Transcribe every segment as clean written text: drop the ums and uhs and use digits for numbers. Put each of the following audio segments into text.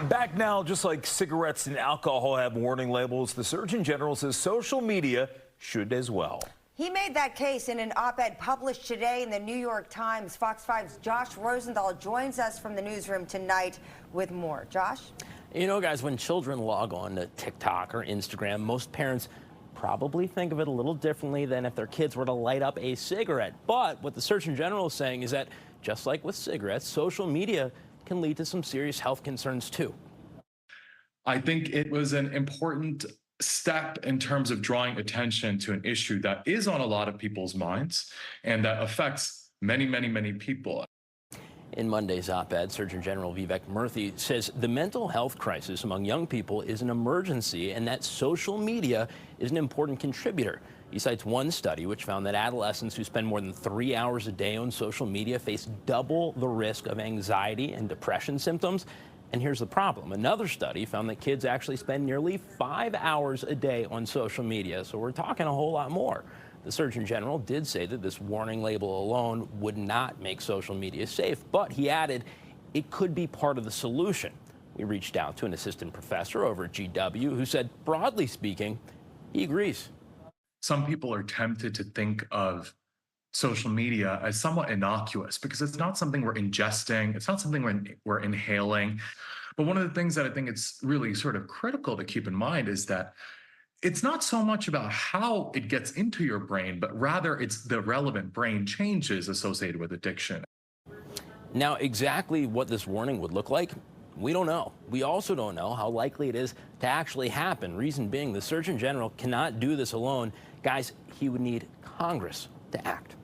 Back now, just like cigarettes and alcohol have warning labels, the Surgeon General says social media should as well. He made that case in an op-ed published today in the New York Times. Fox 5's Josh Rosenthal joins us from the newsroom tonight with more. Josh? You know, guys, when children log on to TikTok or Instagram, most parents probably think of it a little differently than if their kids were to light up a cigarette. But what the Surgeon General is saying is that, just like with cigarettes, social media can lead to some serious health concerns, too. I think it was an important step in terms of drawing attention to an issue that is on a lot of people's minds and that affects many, many, many people. In Monday's op-ed, Surgeon General Vivek Murthy says the mental health crisis among young people is an emergency and that social media is an important contributor. He cites one study which found that adolescents who spend more than 3 hours a day on social media face double the risk of anxiety and depression symptoms. And here's the problem. Another study found that kids actually spend nearly 5 hours a day on social media. So we're talking a whole lot more. The Surgeon General did say that this warning label alone would not make social media safe, but he added it could be part of the solution. We reached out to an assistant professor over at GW who said, broadly speaking, he agrees. Some people are tempted to think of social media as somewhat innocuous because it's not something we're ingesting. It's not something we're inhaling. But one of the things that I think it's really sort of critical to keep in mind is that it's not so much about how it gets into your brain, but rather it's the relevant brain changes associated with addiction. Now, exactly what this warning would look like, we don't know. We also don't know how likely it is to actually happen. Reason being, the Surgeon General cannot do this alone. Guys, he would need Congress to act.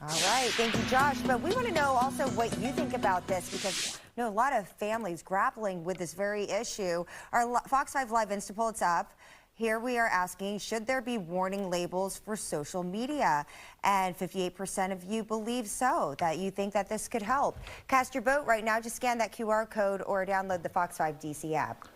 All right, thank you, Josh. But we want to know also what you think about this because you know a lot of families grappling with this very issue. Our Fox 5 Live Instapoll, it's up. Here we are asking, should there be warning labels for social media? And 58% of you believe so, that you think that this could help. Cast your vote right now. Just scan that QR code or download the Fox 5 DC app.